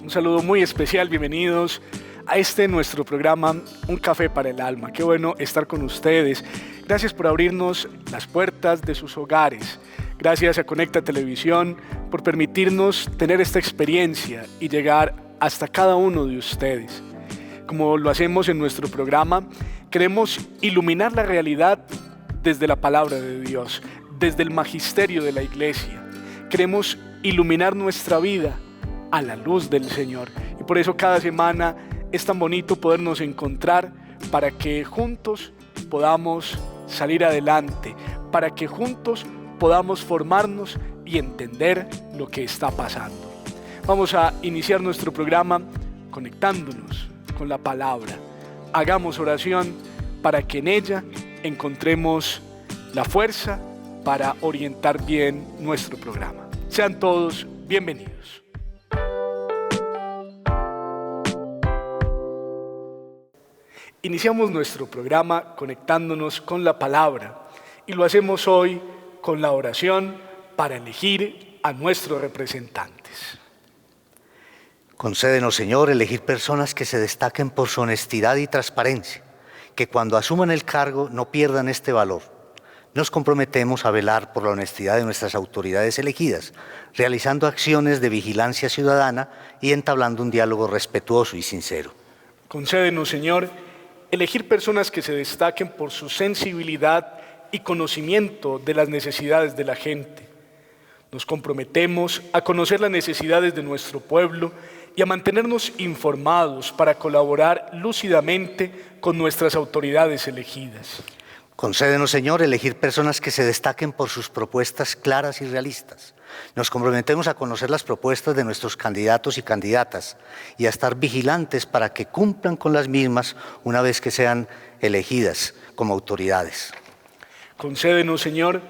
Un saludo muy especial, bienvenidos a nuestro programa Un Café para el Alma. Qué bueno estar con ustedes. Gracias por abrirnos las puertas de sus hogares. Gracias a Conecta Televisión por permitirnos tener esta experiencia y llegar hasta cada uno de ustedes. Como lo hacemos en nuestro programa, queremos iluminar la realidad desde la palabra de Dios, desde el magisterio de la Iglesia. Queremos iluminar nuestra vida a la luz del Señor. Y por eso cada semana es tan bonito podernos encontrar para que juntos podamos salir adelante, para que juntos podamos formarnos y entender lo que está pasando. Vamos a iniciar nuestro programa conectándonos con la palabra. Hagamos oración para que en ella encontremos la fuerza para orientar bien nuestro programa. Sean todos bienvenidos. Iniciamos nuestro programa conectándonos con la palabra y lo hacemos hoy con la oración para elegir a nuestros representantes. Concédenos, Señor, elegir personas que se destaquen por su honestidad y transparencia, que cuando asuman el cargo no pierdan este valor. Nos comprometemos a velar por la honestidad de nuestras autoridades elegidas, realizando acciones de vigilancia ciudadana y entablando un diálogo respetuoso y sincero. Concédenos, Señor, elegir personas que se destaquen por su sensibilidad y conocimiento de las necesidades de la gente. Nos comprometemos a conocer las necesidades de nuestro pueblo y a mantenernos informados para colaborar lúcidamente con nuestras autoridades elegidas. Concédenos, Señor, elegir personas que se destaquen por sus propuestas claras y realistas. Nos comprometemos a conocer las propuestas de nuestros candidatos y candidatas y a estar vigilantes para que cumplan con las mismas una vez que sean elegidas como autoridades. Concédenos, Señor,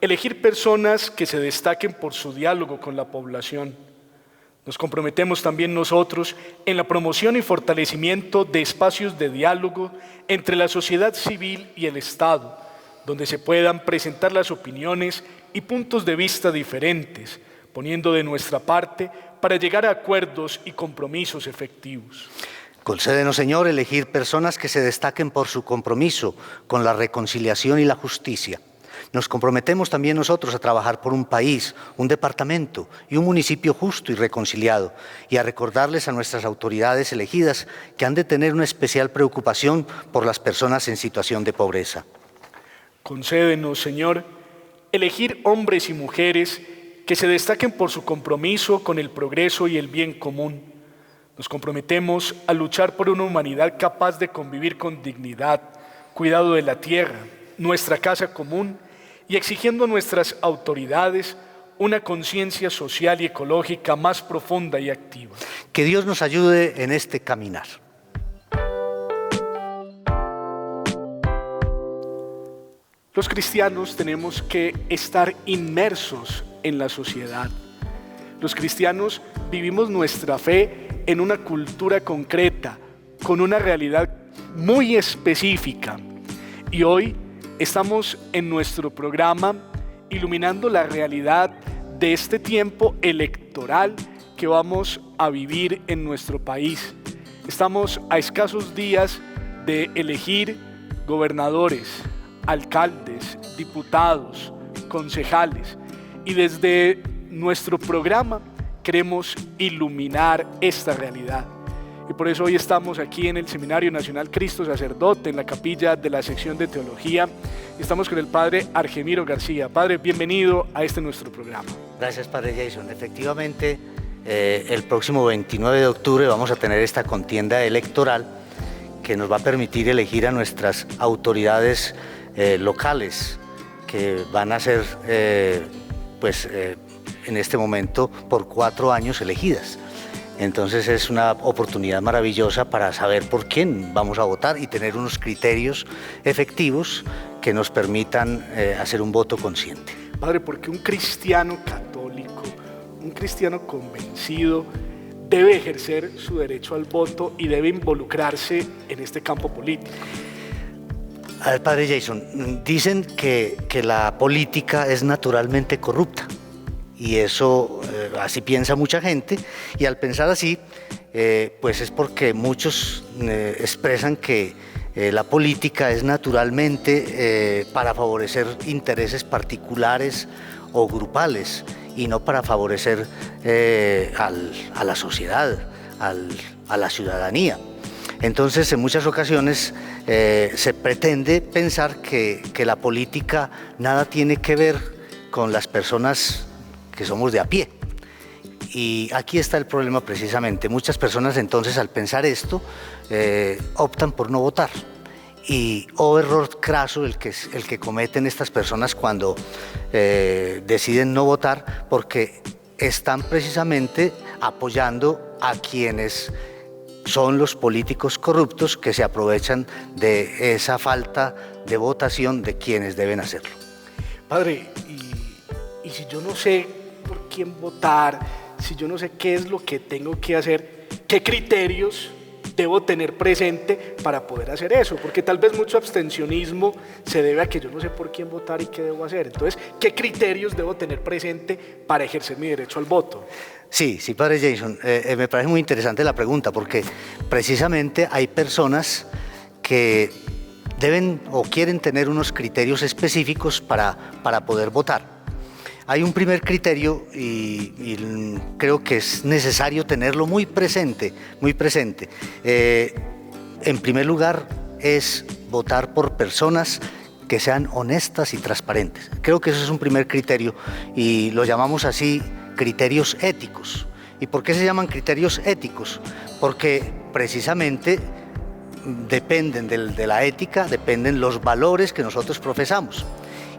elegir personas que se destaquen por su diálogo con la población. Nos comprometemos también nosotros en la promoción y fortalecimiento de espacios de diálogo entre la sociedad civil y el Estado, donde se puedan presentar las opiniones y puntos de vista diferentes, poniendo de nuestra parte para llegar a acuerdos y compromisos efectivos. Concédenos, Señor, elegir personas que se destaquen por su compromiso con la reconciliación y la justicia. Nos comprometemos también nosotros a trabajar por un país, un departamento y un municipio justo y reconciliado, y a recordarles a nuestras autoridades elegidas que han de tener una especial preocupación por las personas en situación de pobreza. Concédenos, Señor, elegir hombres y mujeres que se destaquen por su compromiso con el progreso y el bien común. Nos comprometemos a luchar por una humanidad capaz de convivir con dignidad, cuidado de la tierra, nuestra casa común, y exigiendo a nuestras autoridades una conciencia social y ecológica más profunda y activa. Que Dios nos ayude en este caminar. Los cristianos tenemos que estar inmersos en la sociedad. Los cristianos vivimos nuestra fe en una cultura concreta, con una realidad muy específica. Y hoy estamos en nuestro programa iluminando la realidad de este tiempo electoral que vamos a vivir en nuestro país. Estamos a escasos días de elegir gobernadores, alcaldes, diputados, concejales, y desde nuestro programa queremos iluminar esta realidad. Y por eso hoy estamos aquí en el Seminario Nacional Cristo Sacerdote, en la capilla de la sección de Teología. Estamos con el Padre Argemiro García. Padre, bienvenido a nuestro programa. Gracias, Padre Jason. Efectivamente, el próximo 29 de octubre vamos a tener esta contienda electoral que nos va a permitir elegir a nuestras autoridades locales, que van a ser, en este momento, por 4 años elegidas. Entonces es una oportunidad maravillosa para saber por quién vamos a votar y tener unos criterios efectivos que nos permitan hacer un voto consciente. Padre, porque un cristiano católico, un cristiano convencido, debe ejercer su derecho al voto y debe involucrarse en este campo político? A ver, Padre Jason, dicen que la política es naturalmente corrupta. Y eso así piensa mucha gente, y al pensar así, pues es porque muchos expresan que la política es naturalmente para favorecer intereses particulares o grupales y no para favorecer a la sociedad, a la ciudadanía. Entonces, en muchas ocasiones se pretende pensar que la política nada tiene que ver con las personas que somos de a pie. Y aquí está el problema precisamente. Muchas personas entonces, al pensar esto, optan por no votar. Y error craso el que cometen estas personas cuando deciden no votar, porque están precisamente apoyando a quienes son los políticos corruptos que se aprovechan de esa falta de votación de quienes deben hacerlo. Padre, y si yo no sé por quién votar, si yo no sé qué es lo que tengo que hacer, ¿qué criterios debo tener presente para poder hacer eso? Porque tal vez mucho abstencionismo se debe a que yo no sé por quién votar y qué debo hacer. Entonces, ¿qué criterios debo tener presente para ejercer mi derecho al voto? Sí, padre Jason, me parece muy interesante la pregunta, porque precisamente hay personas que deben o quieren tener unos criterios específicos para poder votar. Hay un primer criterio y creo que es necesario tenerlo muy presente, muy presente. En primer lugar, es votar por personas que sean honestas y transparentes. Creo que eso es un primer criterio y lo llamamos así criterios éticos. ¿Y por qué se llaman criterios éticos? Porque precisamente dependen de la ética, dependen los valores que nosotros profesamos.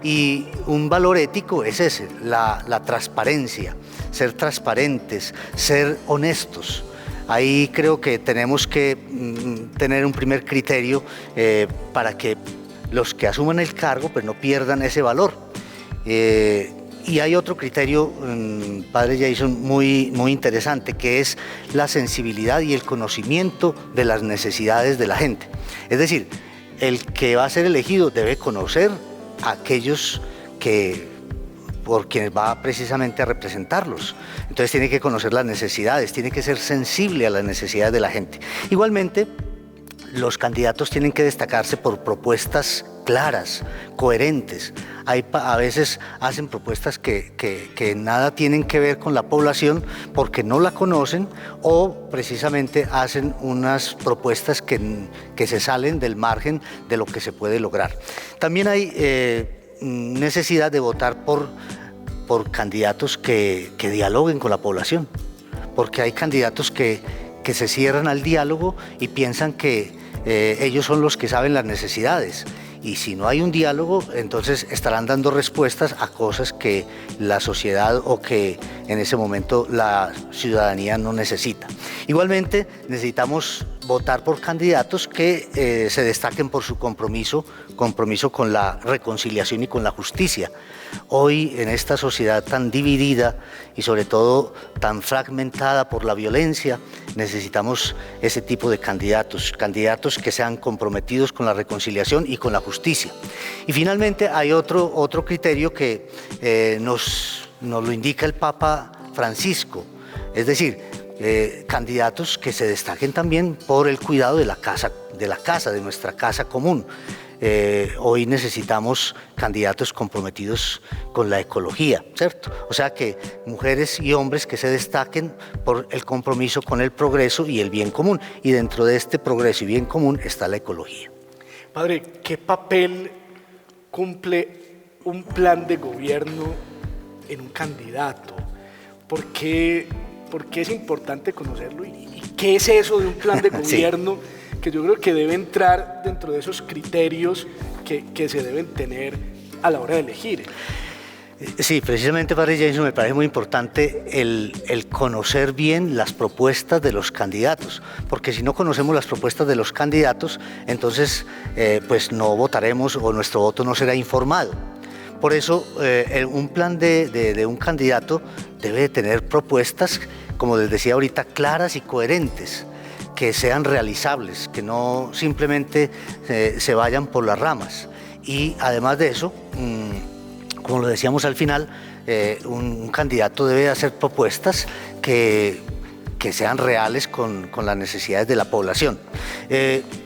Y un valor ético es ese, la transparencia, ser transparentes, ser honestos. Ahí creo que tenemos que tener un primer criterio para que los que asuman el cargo pues no pierdan ese valor. Y hay otro criterio, padre Jason, muy interesante, que es la sensibilidad y el conocimiento de las necesidades de la gente. Es decir, el que va a ser elegido debe conocer a aquellos por quienes va precisamente a representarlos. Entonces tiene que conocer las necesidades, tiene que ser sensible a las necesidades de la gente. Igualmente, los candidatos tienen que destacarse por propuestas claras, coherentes. A veces hacen propuestas que nada tienen que ver con la población porque no la conocen, o precisamente hacen unas propuestas que se salen del margen de lo que se puede lograr. También hay necesidad de votar por candidatos que dialoguen con la población, porque hay candidatos que se cierran al diálogo y piensan que ellos son los que saben las necesidades. Y si no hay un diálogo, entonces estarán dando respuestas a cosas que la sociedad o que en ese momento la ciudadanía no necesita. Igualmente, necesitamos votar por candidatos que se destaquen por su compromiso con la reconciliación y con la justicia. Hoy, en esta sociedad tan dividida y sobre todo tan fragmentada por la violencia, necesitamos ese tipo de candidatos que sean comprometidos con la reconciliación y con la justicia. Y finalmente hay otro criterio que nos lo indica el Papa Francisco, es decir, candidatos que se destaquen también por el cuidado de nuestra casa común. Hoy necesitamos candidatos comprometidos con la ecología, ¿cierto? O sea que mujeres y hombres que se destaquen por el compromiso con el progreso y el bien común. Y dentro de este progreso y bien común está la ecología. Padre, ¿qué papel cumple un plan de gobierno en un candidato? ¿Por qué es importante conocerlo? ¿Y qué es eso de un plan de gobierno? Sí. Que yo creo que debe entrar dentro de esos criterios que se deben tener a la hora de elegir. Sí, precisamente, padre Jason, me parece muy importante el conocer bien las propuestas de los candidatos, porque si no conocemos las propuestas de los candidatos, entonces pues no votaremos o nuestro voto no será informado. Por eso, un plan de un candidato debe tener propuestas, como les decía ahorita, claras y coherentes, que sean realizables, que no simplemente se vayan por las ramas. Y además de eso, como lo decíamos al final, un candidato debe hacer propuestas que sean reales con las necesidades de la población.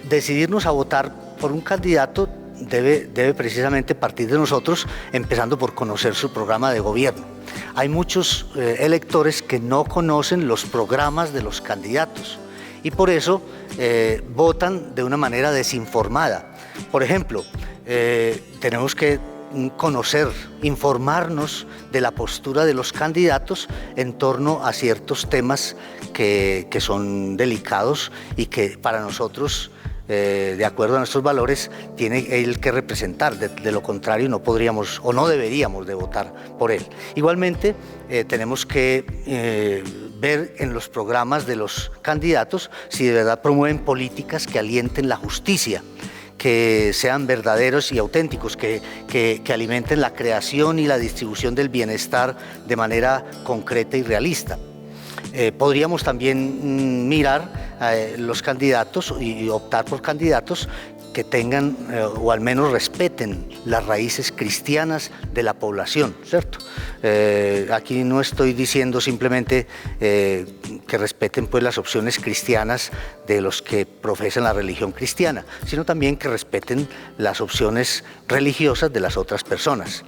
Decidirnos a votar por un candidato debe precisamente partir de nosotros, empezando por conocer su programa de gobierno. Hay muchos electores que no conocen los programas de los candidatos y por eso votan de una manera desinformada. Por ejemplo, tenemos que conocer, informarnos de la postura de los candidatos en torno a ciertos temas que son delicados y que para nosotros, de acuerdo a nuestros valores, tiene él que representar. De lo contrario, no podríamos o no deberíamos de votar por él. Igualmente, tenemos que ver en los programas de los candidatos si de verdad promueven políticas que alienten la justicia, que sean verdaderos y auténticos, que alimenten la creación y la distribución del bienestar de manera concreta y realista. Podríamos también mirar los candidatos y optar por candidatos que tengan o al menos respeten las raíces cristianas de la población, ¿cierto? Aquí no estoy diciendo simplemente que respeten pues las opciones cristianas de los que profesan la religión cristiana, sino también que respeten las opciones religiosas de las otras personas.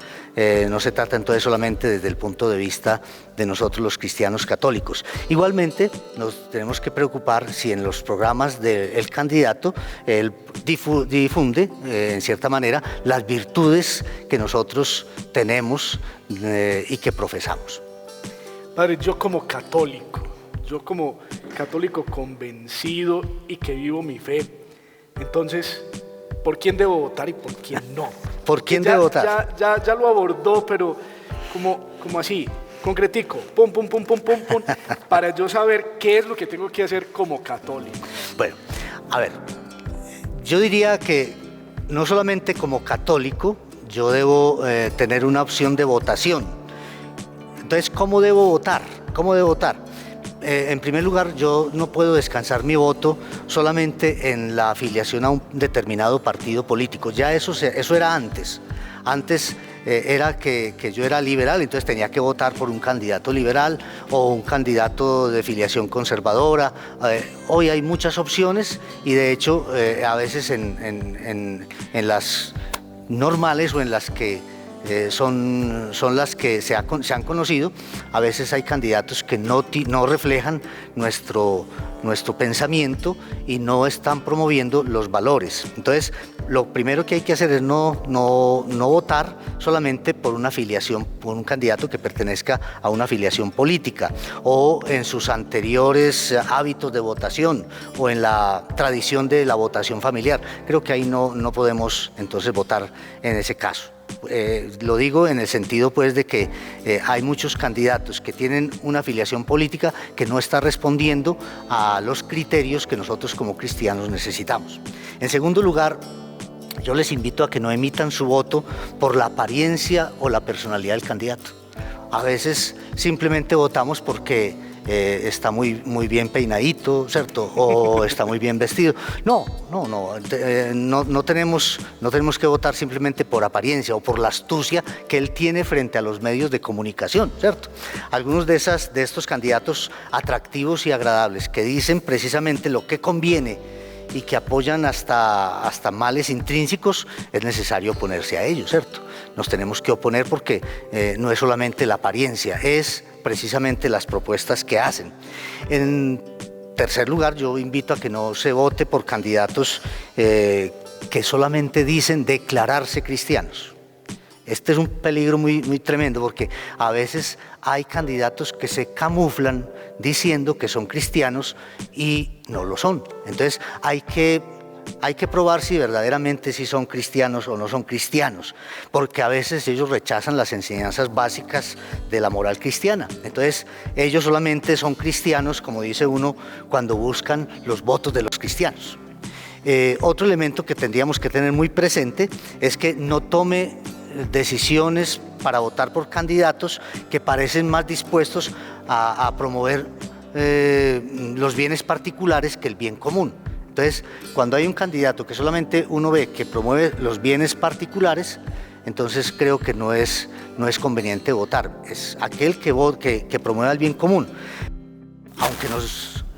No se trata entonces solamente desde el punto de vista de nosotros los cristianos católicos. Igualmente nos tenemos que preocupar si en los programas del candidato él difunde en cierta manera las virtudes que nosotros tenemos y que profesamos. Padre, yo como católico convencido y que vivo mi fe, entonces, ¿por quién debo votar y por quién no? ¿Por quién debo votar? Ya lo abordó, pero como así, concretico, pum, para yo saber qué es lo que tengo que hacer como católico. Bueno, a ver, yo diría que no solamente como católico, yo debo tener una opción de votación. Entonces, ¿cómo debo votar? En primer lugar, yo no puedo descansar mi voto solamente en la afiliación a un determinado partido político. Ya eso era antes. Antes era que yo era liberal, entonces tenía que votar por un candidato liberal o un candidato de filiación conservadora. Hoy hay muchas opciones y de hecho a veces en las normales o en las que son las que se han conocido, a veces hay candidatos que no reflejan nuestro pensamiento y no están promoviendo los valores. Entonces, lo primero que hay que hacer es no votar solamente por una afiliación, por un candidato que pertenezca a una afiliación política o en sus anteriores hábitos de votación o en la tradición de la votación familiar. Creo que ahí no podemos entonces votar en ese caso. Lo digo en el sentido pues de que hay muchos candidatos que tienen una afiliación política que no está respondiendo a los criterios que nosotros como cristianos necesitamos. En segundo lugar, yo les invito a que no emitan su voto por la apariencia o la personalidad del candidato. A veces simplemente votamos porque está muy bien peinadito, ¿cierto? O está muy bien vestido. No tenemos que votar simplemente por apariencia o por la astucia que él tiene frente a los medios de comunicación, ¿cierto? Algunos de estos candidatos atractivos y agradables que dicen precisamente lo que conviene y que apoyan hasta males intrínsecos, es necesario oponerse a ellos, ¿cierto? Nos tenemos que oponer porque no es solamente la apariencia, es precisamente las propuestas que hacen. En tercer lugar, yo invito a que no se vote por candidatos que solamente dicen declararse cristianos. Este es un peligro muy tremendo porque a veces hay candidatos que se camuflan diciendo que son cristianos y no lo son. Entonces hay que probar si verdaderamente si son cristianos o no son cristianos, porque a veces ellos rechazan las enseñanzas básicas de la moral cristiana. Entonces ellos solamente son cristianos, como dice uno, cuando buscan los votos de los cristianos. Otro elemento que tendríamos que tener muy presente es que no tome decisiones para votar por candidatos que parecen más dispuestos a promover los bienes particulares que el bien común. Entonces, cuando hay un candidato que solamente uno ve que promueve los bienes particulares, entonces creo que no es conveniente votar. Es aquel que promueva el bien común. Aunque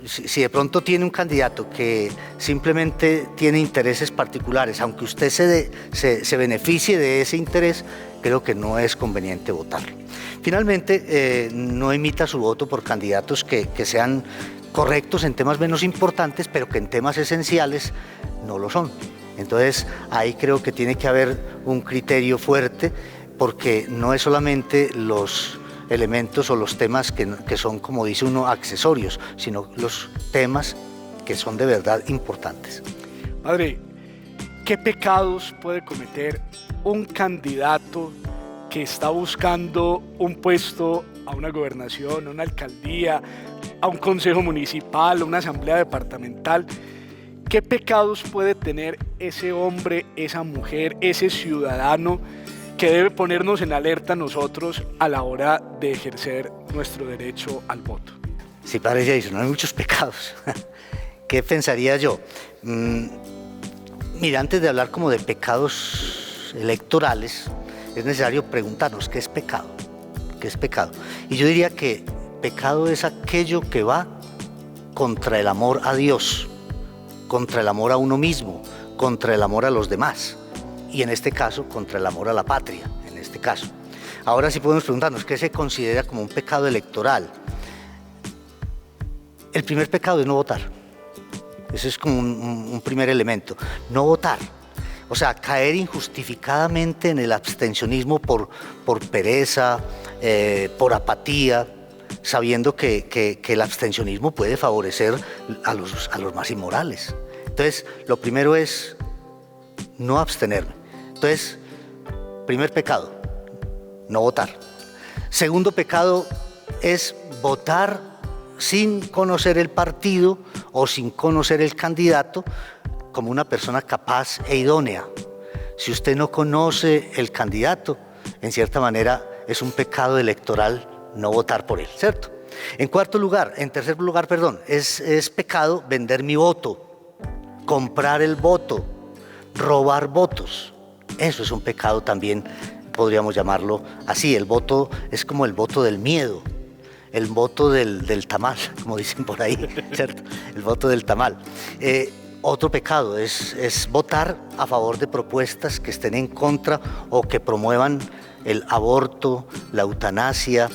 si de pronto tiene un candidato que simplemente tiene intereses particulares, aunque usted se beneficie de ese interés, creo que no es conveniente votarlo. Finalmente, no emita su voto por candidatos que sean correctos en temas menos importantes, pero que en temas esenciales no lo son. Entonces, ahí creo que tiene que haber un criterio fuerte, porque no es solamente los elementos o los temas que son, como dice uno, accesorios, sino los temas que son de verdad importantes. Padre, ¿qué pecados puede cometer un candidato que está buscando un puesto a una gobernación, a una alcaldía, a un consejo municipal, a una asamblea departamental? ¿Qué pecados puede tener ese hombre, esa mujer, ese ciudadano que debe ponernos en alerta a nosotros a la hora de ejercer nuestro derecho al voto? Sí, padre Jason, hay muchos pecados. ¿Qué pensaría yo? Mira, antes de hablar como de pecados electorales, es necesario preguntarnos ¿qué es pecado? ¿Qué es pecado? Y yo diría que pecado es aquello que va contra el amor a Dios, contra el amor a uno mismo, contra el amor a los demás, y en este caso contra el amor a la patria, en este caso. Ahora sí podemos preguntarnos ¿qué se considera como un pecado electoral? El primer pecado es no votar. Ese es como un primer elemento, no votar. O sea, caer injustificadamente en el abstencionismo por pereza, por apatía, sabiendo que el abstencionismo puede favorecer a los más inmorales. Entonces, lo primero es no abstenerme. Entonces, primer pecado, no votar. Segundo pecado es votar sin conocer el partido o sin conocer el candidato como una persona capaz e idónea. Si usted no conoce el candidato, en cierta manera es un pecado electoral no votar por él, ¿cierto? En tercer lugar, es pecado vender mi voto, comprar el voto, robar votos. Eso es un pecado también, podríamos llamarlo así. El voto es como el voto del miedo, el voto del tamal, como dicen por ahí, ¿cierto? El voto del tamal. Otro pecado es votar a favor de propuestas que estén en contra o que promuevan el aborto, la eutanasia,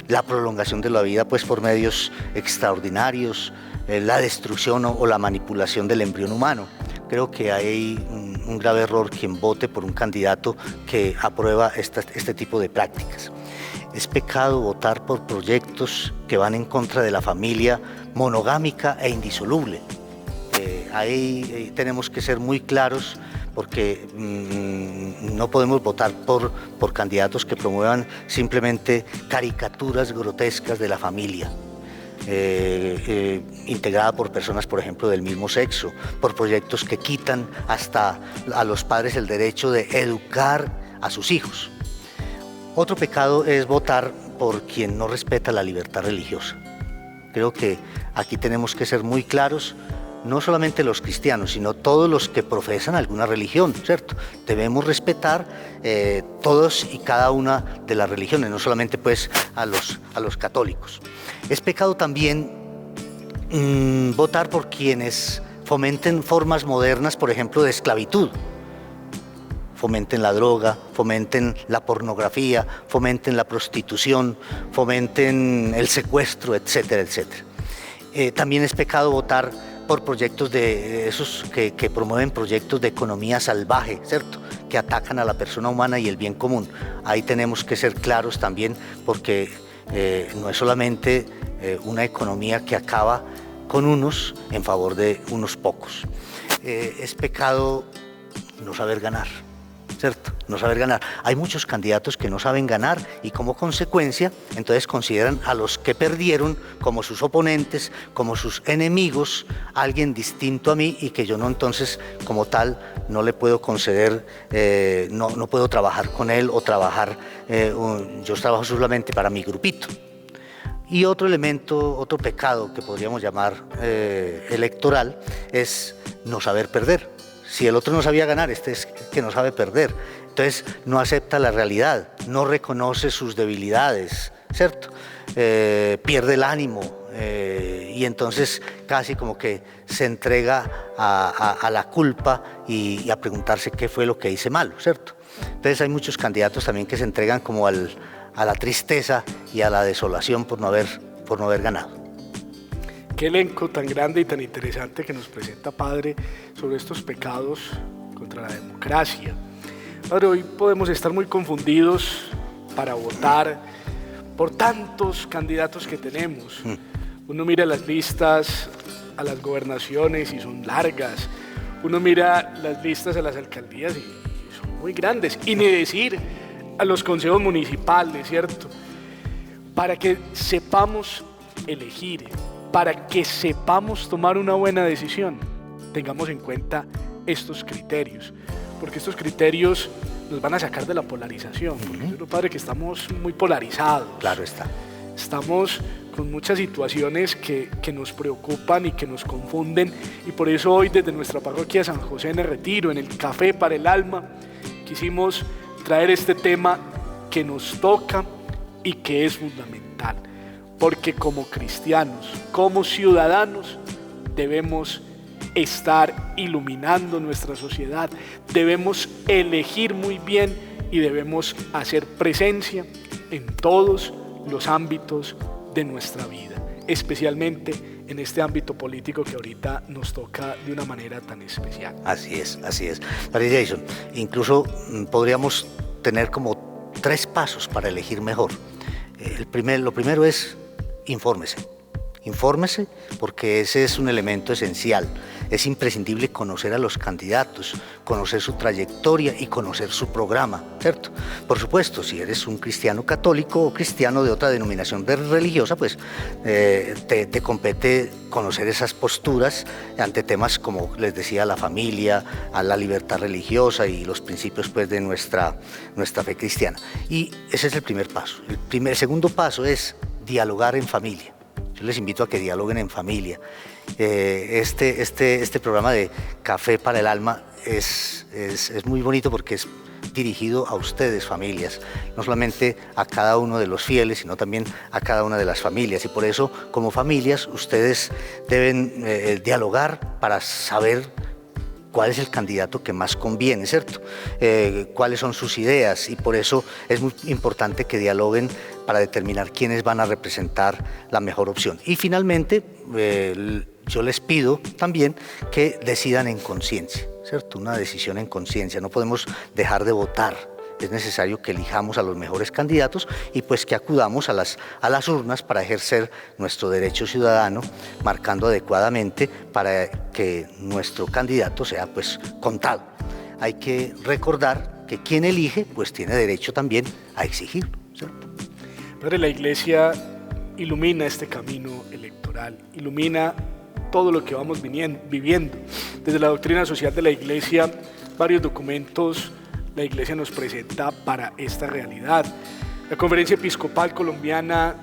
la prolongación de la vida pues por medios extraordinarios, la destrucción o la manipulación del embrión humano. Creo que hay un grave error quien vote por un candidato que aprueba este tipo de prácticas. Es pecado votar por proyectos que van en contra de la familia monogámica e indisoluble. Ahí tenemos que ser muy claros porque no podemos votar por candidatos que promuevan simplemente caricaturas grotescas de la familia, integrada por personas, por ejemplo, del mismo sexo, por proyectos que quitan hasta a los padres el derecho de educar a sus hijos. Otro pecado es votar por quien no respeta la libertad religiosa. Creo que aquí tenemos que ser muy claros. No solamente los cristianos, sino todos los que profesan alguna religión, ¿cierto? Debemos respetar todos y cada una de las religiones, no solamente pues a los católicos. Es pecado también votar por quienes fomenten formas modernas, por ejemplo, de esclavitud. Fomenten la droga, fomenten la pornografía, fomenten la prostitución, fomenten el secuestro, etcétera, etcétera. También es pecado votar por proyectos de esos que promueven proyectos de economía salvaje, ¿cierto? Que atacan a la persona humana y el bien común. Ahí tenemos que ser claros también porque no es solamente una economía que acaba con unos en favor de unos pocos. Es pecado no saber ganar, ¿cierto? No saber ganar. Hay muchos candidatos que no saben ganar y como consecuencia, entonces consideran a los que perdieron como sus oponentes, como sus enemigos, alguien distinto a mí y que yo no, entonces, como tal, no le puedo conceder, no puedo trabajar con él o trabajar, yo trabajo solamente para mi grupito. Y otro elemento, otro pecado que podríamos llamar electoral es no saber perder. Si el otro no sabía ganar, este es que no sabe perder. Entonces no acepta la realidad, no reconoce sus debilidades, ¿cierto? Pierde el ánimo y entonces casi como que se entrega a la culpa y a preguntarse qué fue lo que hice malo, ¿cierto? Entonces hay muchos candidatos también que se entregan como a la tristeza y a la desolación por no haber ganado. Qué elenco tan grande y tan interesante que nos presenta, Padre, sobre estos pecados contra la democracia. Padre, hoy podemos estar muy confundidos para votar por tantos candidatos que tenemos. Uno mira las listas a las gobernaciones y son largas. Uno mira las listas a las alcaldías y son muy grandes. Y ni decir a los consejos municipales, ¿cierto? Para que sepamos elegir, para que sepamos tomar una buena decisión, tengamos en cuenta estos criterios, porque estos criterios nos van a sacar de la polarización, porque yo creo, Padre, que estamos muy polarizados. Claro está. Estamos con muchas situaciones que nos preocupan y que nos confunden, y por eso hoy desde nuestra parroquia San José en el Retiro, en el Café para el Alma, quisimos traer este tema que nos toca y que es fundamental, porque como cristianos, como ciudadanos, debemos estar iluminando nuestra sociedad, debemos elegir muy bien y debemos hacer presencia en todos los ámbitos de nuestra vida, especialmente en este ámbito político que ahorita nos toca de una manera tan especial. Así es, así es. Padre Jason, incluso podríamos tener como 3 pasos para elegir mejor. Lo primero es infórmese, porque ese es un elemento esencial. Es imprescindible conocer a los candidatos, conocer su trayectoria y conocer su programa, ¿cierto? Por supuesto, si eres un cristiano católico o cristiano de otra denominación religiosa, pues te compete conocer esas posturas ante temas como, les decía, la familia, a la libertad religiosa y los principios pues, de nuestra fe cristiana. Y ese es el primer paso. El segundo paso es dialogar en familia. Yo les invito a que dialoguen en familia. Este programa de Café para el Alma es muy bonito porque es dirigido a ustedes, familias, no solamente a cada uno de los fieles, sino también a cada una de las familias. Y por eso, como familias, ustedes deben dialogar para saber cuál es el candidato que más conviene, ¿cierto? Cuáles son sus ideas, y por eso es muy importante que dialoguen para determinar quiénes van a representar la mejor opción. Y finalmente, yo les pido también que decidan en conciencia, ¿cierto? Una decisión en conciencia, no podemos dejar de votar. Es necesario que elijamos a los mejores candidatos y pues que acudamos a las urnas para ejercer nuestro derecho ciudadano, marcando adecuadamente para que nuestro candidato sea pues contado. Hay que recordar que quien elige pues tiene derecho también a exigirlo, ¿cierto? Padre, la Iglesia ilumina este camino electoral, ilumina todo lo que vamos viviendo. Desde la doctrina social de la Iglesia, varios documentos la Iglesia nos presenta para esta realidad. La Conferencia Episcopal Colombiana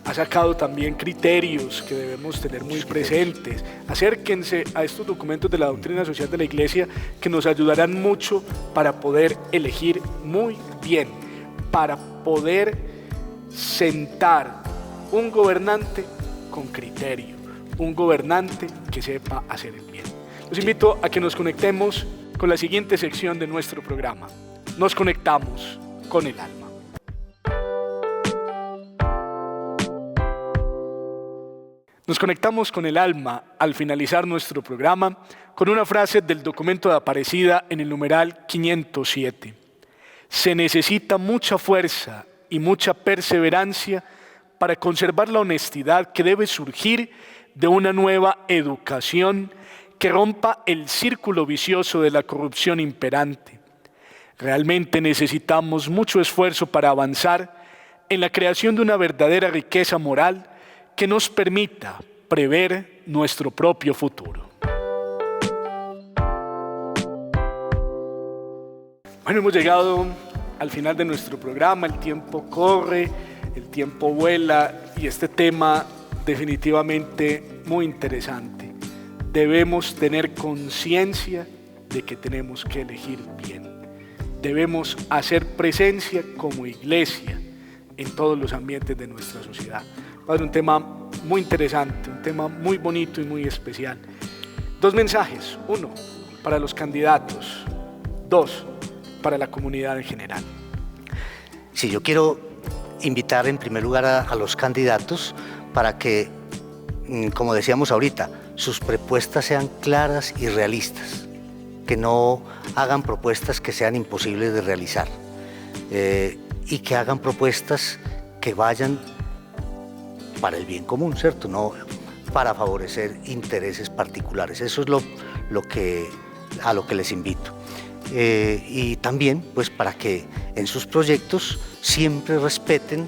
ha sacado también criterios que debemos tener muy presentes. Acérquense a estos documentos de la doctrina social de la Iglesia que nos ayudarán mucho para poder elegir muy bien, para poder sentar un gobernante con criterio, un gobernante que sepa hacer el bien. Los invito a que nos conectemos con la siguiente sección de nuestro programa. Nos conectamos con el alma. Nos conectamos con el alma al finalizar nuestro programa con una frase del documento de Aparecida en el numeral 507. Se necesita mucha fuerza y mucha perseverancia para conservar la honestidad que debe surgir de una nueva educación que rompa el círculo vicioso de la corrupción imperante. Realmente necesitamos mucho esfuerzo para avanzar en la creación de una verdadera riqueza moral que nos permita prever nuestro propio futuro. Bueno, hemos llegado al final de nuestro programa, el tiempo corre, el tiempo vuela y este tema definitivamente muy interesante. Debemos tener conciencia de que tenemos que elegir bien. debemos hacer presencia como iglesia en todos los ambientes de nuestra sociedad. Padre, un tema muy interesante, un tema muy bonito y muy especial. 2 mensajes: 1, para los candidatos; 2, para la comunidad en general. Sí, yo quiero invitar en primer lugar a los candidatos para que, como decíamos ahorita, sus propuestas sean claras y realistas, que no hagan propuestas que sean imposibles de realizar, y que hagan propuestas que vayan para el bien común, ¿cierto? No para favorecer intereses particulares. Eso es a lo que les invito. Y también pues para que en sus proyectos siempre respeten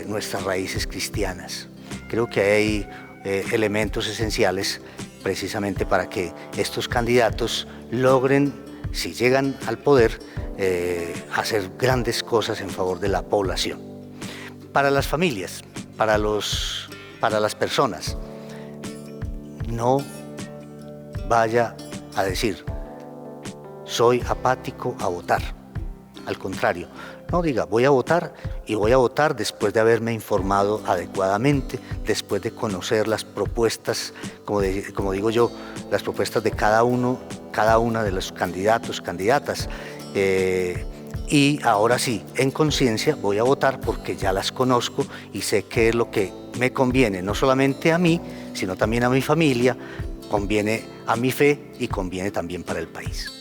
nuestras raíces cristianas. Creo que hay elementos esenciales precisamente para que estos candidatos logren, si llegan al poder, hacer grandes cosas en favor de la población. Para las familias, para las personas, no vaya a decir: soy apático a votar. Al contrario, no diga: voy a votar, y voy a votar después de haberme informado adecuadamente, después de conocer las propuestas, como digo yo, las propuestas de cada una de los candidatos, candidatas. Y ahora sí, en conciencia voy a votar porque ya las conozco y sé qué es lo que me conviene, no solamente a mí, sino también a mi familia, conviene a mi fe y conviene también para el país.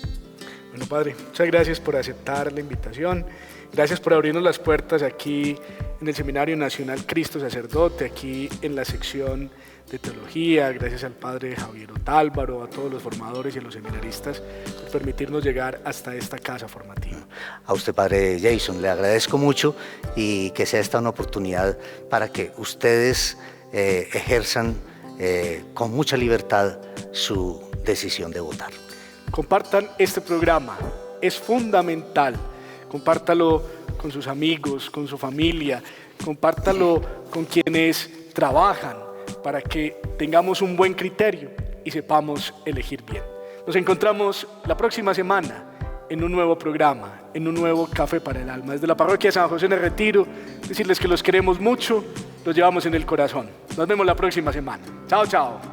Bueno, Padre, muchas gracias por aceptar la invitación. Gracias por abrirnos las puertas aquí en el Seminario Nacional Cristo Sacerdote, aquí en la sección de Teología. Gracias al Padre Javier Otálvaro, a todos los formadores y a los seminaristas por permitirnos llegar hasta esta casa formativa. A usted, Padre Jason, le agradezco mucho, y que sea esta una oportunidad para que ustedes ejerzan con mucha libertad su decisión de votar. Compartan este programa, es fundamental. Compártalo con sus amigos, con su familia, compártalo con quienes trabajan, para que tengamos un buen criterio y sepamos elegir bien. Nos encontramos la próxima semana en un nuevo programa, en un nuevo Café para el Alma. Desde la parroquia de San José en el Retiro, decirles que los queremos mucho, los llevamos en el corazón. Nos vemos la próxima semana. Chao, chao.